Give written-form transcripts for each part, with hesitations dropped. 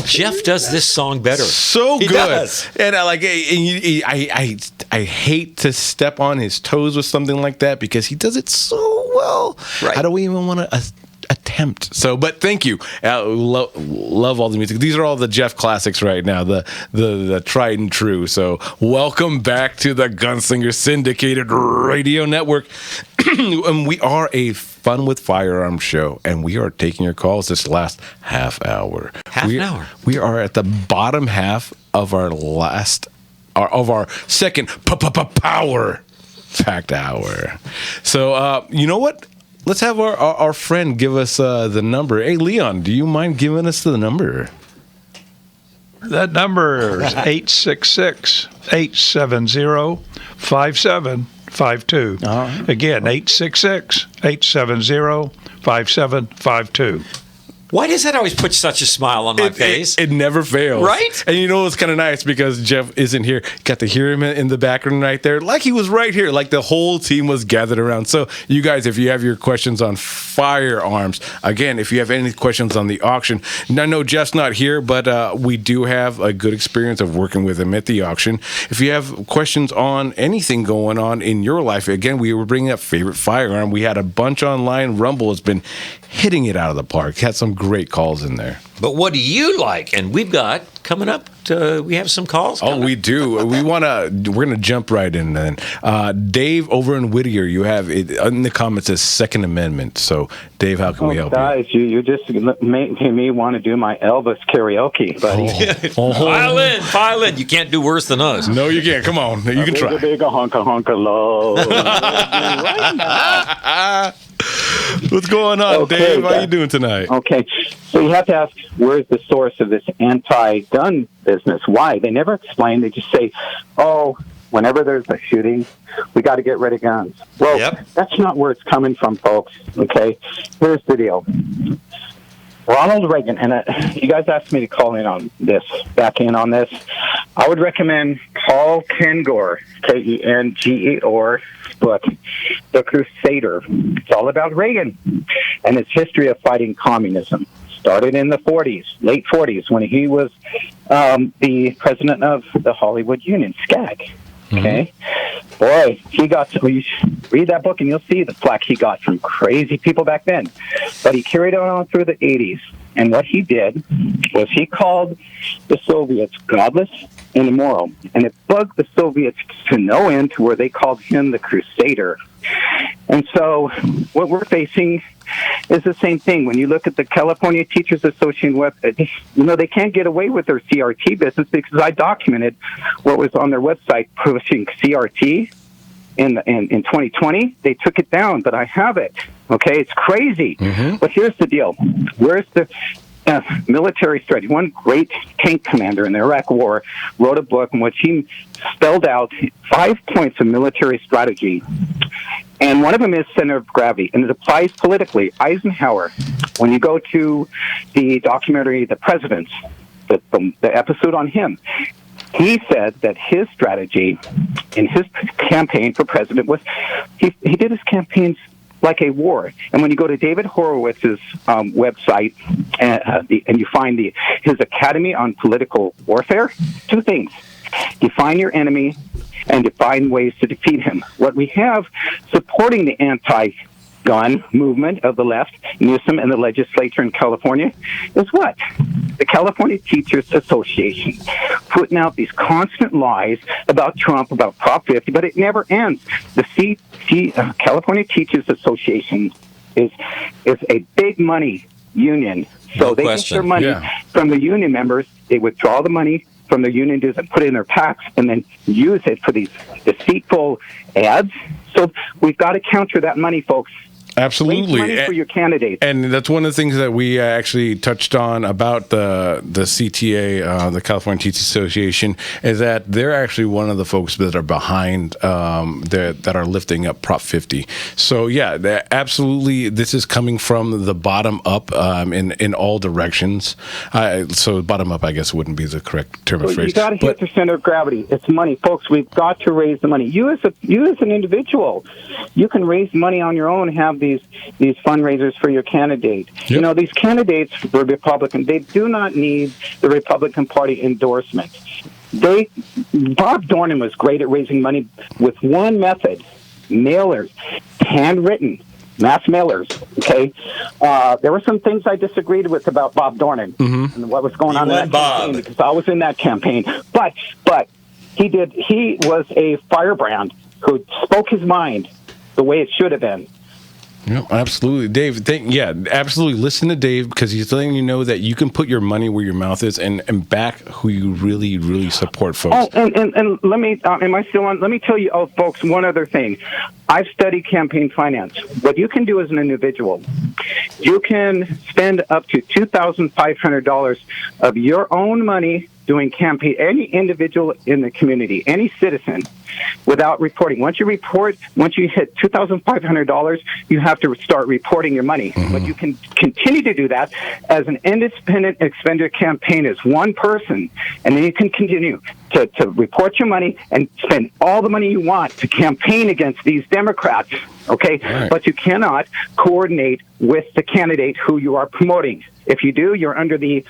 Jeff does this song better. So He good. does. And I hate to step on his toes with something like that because he does it so well. Right. How do we even want to attempt? So, but thank you. Love all the music. These are all the Jeff classics right now, the tried and true. So welcome back to the Gunslinger Syndicated Radio Network. And we are a Fun with Firearms show, and we are taking your calls this last half hour. Half an hour. We are at the bottom half of our second power packed hour. So you know what? Let's have our friend give us the number. Hey, Leon, do you mind giving us the number? That number is 866-870-5752. Again, 866-870-5752. Why does that always put such a smile on my face? It never fails. Right? And you know, it's kind of nice because Jeff isn't here. Got to hear him in the background right there. Like he was right here. Like the whole team was gathered around. So you guys, if you have your questions on firearms, again, if you have any questions on the auction, I know Jeff's not here, but we do have a good experience of working with him at the auction. If you have questions on anything going on in your life, again, we were bringing up favorite firearm. We had a bunch online. Rumble has been hitting it out of the park. Had some great calls in there. But what do you like? And we've got coming up. We have some calls. Oh, we do. We're gonna jump right in then. Dave over in Whittier, you have it in the comments as Second Amendment. So, Dave, how can we help guys, you just making me want to do my Elvis karaoke, buddy. File in. You can't do worse than us. No, you can't. Come on, you can try. Big honka low. What's going on, Okay, Dave? How you doing tonight? Okay, so you have to ask, where's the source of this anti-gun business? Why? They never explain. They just say, oh, whenever there's a shooting, we got to get rid of guns. Well, That's not where it's coming from, folks. Okay, here's the deal. Ronald Reagan, and you guys asked me to call in on this, back in on this. I would recommend Paul Kengor, Kengor, book, The Crusader. It's all about Reagan and his history of fighting communism. Started in the 40s, late 40s, when he was the president of the Hollywood Union, SCAG. Okay? Boy, he got to read that book and you'll see the flack he got from crazy people back then. But he carried it on through the 80s. And what he did was he called the Soviets godless and immoral. And it bugged the Soviets to no end to where they called him the Crusader. And so what we're facing is the same thing. When you look at the California Teachers Association website, they can't get away with their CRT business because I documented what was on their website pushing CRT in 2020. They took it down, but I have it. Okay, it's crazy. But here's the deal. Where's the military strategy? One great tank commander in the Iraq War wrote a book in which he spelled out 5 points of military strategy. And one of them is center of gravity, and it applies politically. Eisenhower, when you go to the documentary The Presidents, the episode on him, he said that his strategy in his campaign for president was he did his campaigns like a war. And when you go to David Horowitz's website and you find his Academy on Political Warfare, two things: define your enemy and define ways to defeat him. What we have supporting the anti-gun movement of the left, Newsom and the legislature in California, is what? The California Teachers Association, putting out these constant lies about Trump, about Prop 50, but it never ends. The California Teachers Association is a big money union. So they get their money from the union members. They withdraw the money from their union dues and put it in their PACs and then use it for these deceitful ads. So we've got to counter that money, folks. Absolutely. Money for your candidates. And that's one of the things that we actually touched on about the CTA, the California Teachers Association, is that they're actually one of the folks that are behind that are lifting up Prop 50. So yeah, absolutely, this is coming from the bottom up in all directions. So bottom up, I guess, wouldn't be the correct term of phrase. You got to hit the center of gravity. It's money, folks. We've got to raise the money. You as an individual, you can raise money on your own and have the these fundraisers for your candidate. Yep. You know, these candidates for Republican, they do not need the Republican Party endorsement. Bob Dornan was great at raising money with one method: mailers, handwritten. Mass mailers, okay? There were some things I disagreed with about Bob Dornan and what was going on in that campaign, because I was in that campaign. But he was a firebrand who spoke his mind the way it should have been. No, absolutely, Dave. Absolutely. Listen to Dave, because he's letting you know that you can put your money where your mouth is and back who you really, really support, folks. Oh, and let me, am I still on? Let me tell you, folks, one other thing. I've studied campaign finance. What you can do as an individual, you can spend up to $2,500 of your own money doing campaign, any individual in the community, any citizen, without reporting. Once you hit $2,500, you have to start reporting your money. But you can continue to do that as an independent expenditure campaign as one person, and then you can continue to report your money and spend all the money you want to campaign against these Democrats, okay? Right. But you cannot coordinate with the candidate who you are promoting. If you do, you're under the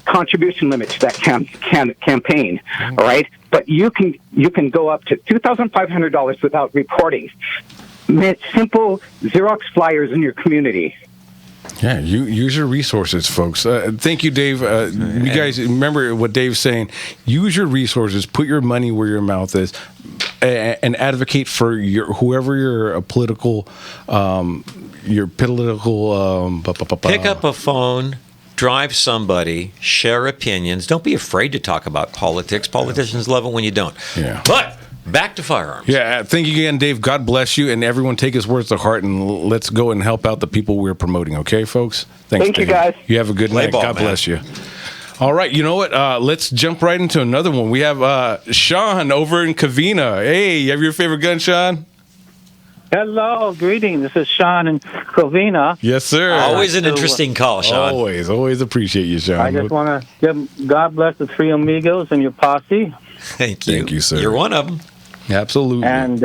contribution limits to that campaign, all right? But you can go up to $2,500 without reporting. Simple Xerox flyers in your community. Yeah, you use your resources, folks. Thank you, Dave. You guys remember what Dave's saying. Use your resources. Put your money where your mouth is, and advocate for whoever your political. Pick up a phone. Drive somebody, share opinions. Don't be afraid to talk about politics. Politicians love it when you don't. Yeah. But back to firearms. Yeah, thank you again, Dave. God bless you, and everyone take his words to heart, and let's go and help out the people we're promoting, okay, folks? Thanks, Thank you, Dave. guys. You have a good night. ball, God man. bless you. All right, you know what? Let's jump right into another one. We have Sean over in Covina. Hey, you have your favorite gun, Sean? Hello, greetings. This is Sean in Covina. Yes, sir. Always an interesting call, Sean. Always appreciate you, Sean. I just want to give God bless the three amigos and your posse. Thank you. Thank you, sir. You're one of them. Absolutely. And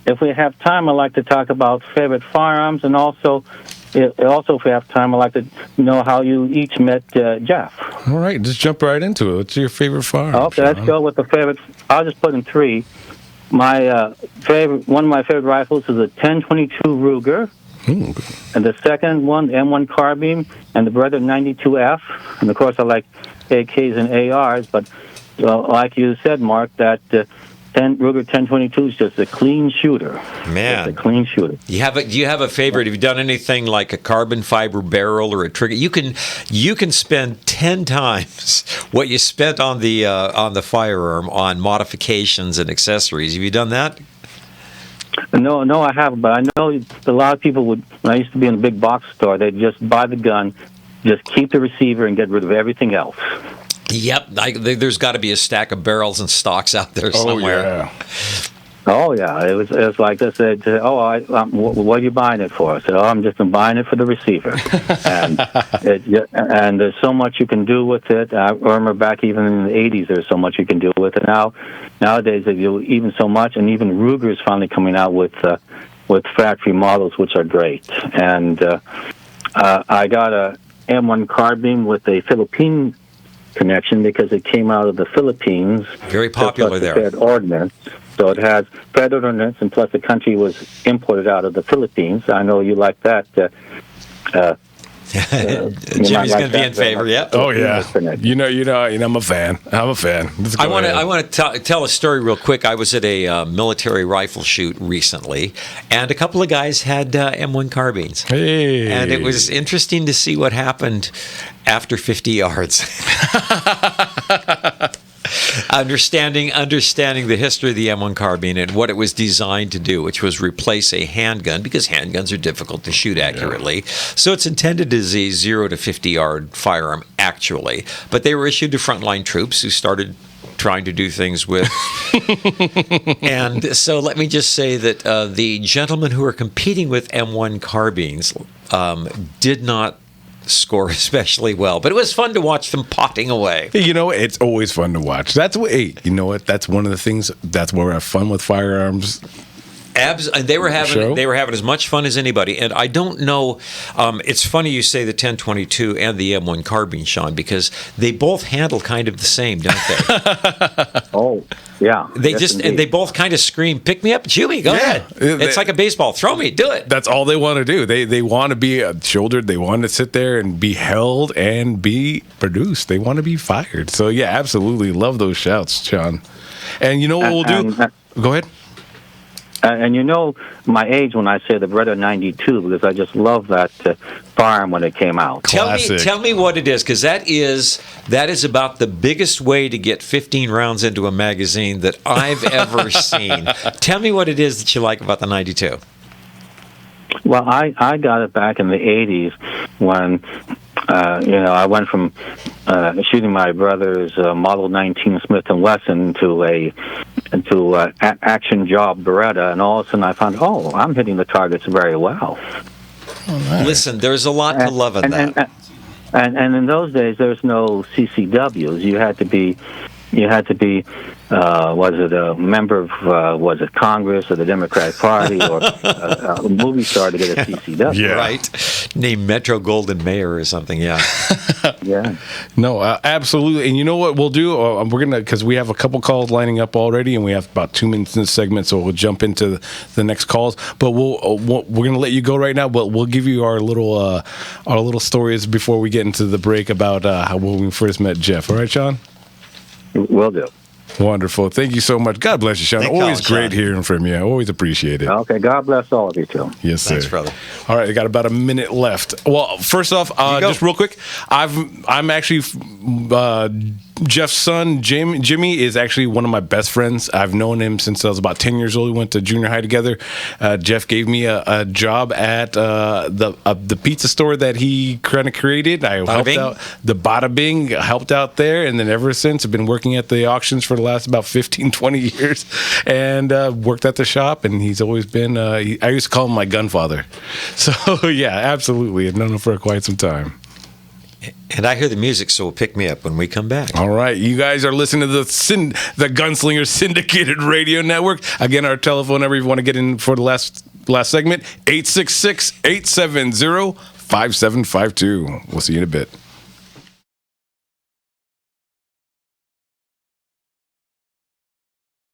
if we have time, I'd like to talk about favorite firearms, and also if we have time, I'd like to know how you each met Jeff. All right, just jump right into it. What's your favorite firearm? Okay, let's go with the favorite. I'll just put in three. My one of my favorite rifles is a 10/22 Ruger, and the second one, the M1 carbine, and the Brother 92F. And of course, I like AKs and ARs. But like you said, Mark, that Ruger 10/22 is just a clean shooter. Man, just a clean shooter. do you have a favorite? Have you done anything like a carbon fiber barrel or a trigger? You can spend 10 times what you spent on the firearm on modifications and accessories. Have you done that? No, I haven't. But I know a lot of people would. When I used to be in a big box store, they'd just buy the gun, just keep the receiver, and get rid of everything else. Yep, there's got to be a stack of barrels and stocks out there somewhere. Oh yeah, it was like they said. What are you buying it for? I said, I'm just buying it for the receiver. and there's so much you can do with it. I remember back even in the '80s, there's so much you can do with it. Nowadays, they do even so much, and even Ruger is finally coming out with factory models, which are great. And I got a M1 carbine with a Philippine connection because it came out of the Philippines. Very popular there. Fed ordinance. So it has fed ordinance, and plus the country was imported out of the Philippines. I know you like that. Jimmy's going to be in favor. Yep. Oh yeah. You know. I'm a fan. I want to tell a story real quick. I was at a military rifle shoot recently, and a couple of guys had M1 carbines. Hey. And it was interesting to see what happened after 50 yards. Understanding the history of the M1 carbine and what it was designed to do, which was replace a handgun, because handguns are difficult to shoot accurately. So it's intended as a 0 to 50 yard firearm, actually. But they were issued to frontline troops who started trying to do things with. And so let me just say that the gentlemen who are competing with M1 carbines did not score especially well, but it was fun to watch them potting away. You know, it's always fun to watch. That's what. Hey, you know what? That's one of the things. That's where we have fun with firearms. And they were having as much fun as anybody. And I don't know. It's funny you say the 10/22 and the M1 carbine, Sean, because they both handle kind of the same, don't they? Oh, yeah. And they both kind of scream, "Pick me up, chew me, go ahead." It's like a baseball, throw me, do it. That's all they want to do. They want to be shouldered. They want to sit there and be held and be produced. They want to be fired. So yeah, absolutely love those shouts, Sean. And you know what we'll do? Go ahead. And you know my age when I say the Beretta 92 because I just love that firearm when it came out. Tell me what it is, because that is about the biggest way to get 15 rounds into a magazine that I've ever seen. Tell me what it is that you like about the 92. Well, I got it back in the 80s when I went from shooting my brother's Model 19 Smith & Wesson to action job Beretta, and all of a sudden I found, I'm hitting the targets very well. Oh, nice. Listen, there's a lot to love in that. And in those days, there's no CCWs. You had to be was it a member of was it Congress or the Democratic Party or a movie star to get a CCW? Yeah. Right. Named Metro-Goldwyn Mayer or something, yeah. Yeah. No, absolutely. And you know what we'll do? We're going to, because we have a couple calls lining up already, and we have about 2 minutes in this segment, so we'll jump into the next calls. But we're going to let you go right now, but we'll give you our little stories before we get into the break about when we first met Jeff. All right, Sean? Will do. Wonderful. Thank you so much. God bless you, Sean. Always great hearing from you. I always appreciate it. Okay. God bless all of you, too. Yes, sir. Thanks, brother. All right. I got about a minute left. Well, first off, just real quick, I'm actually Jeff's son, Jimmy, is actually one of my best friends. I've known him since I was about 10 years old. We went to junior high together. Jeff gave me a job at the pizza store that he kind of created. I helped out the Bada Bing, helped out there, and then ever since I've been working at the auctions for the last about 15, 20 years, and worked at the shop, and he's always been, I used to call him my gunfather. So, yeah, absolutely. I've known him for quite some time. And I hear the music, so pick me up when we come back. All right. You guys are listening to the Gunslinger Syndicated Radio Network. Again, our telephone number, if you want to get in for the last segment, 866-870-5752. We'll see you in a bit.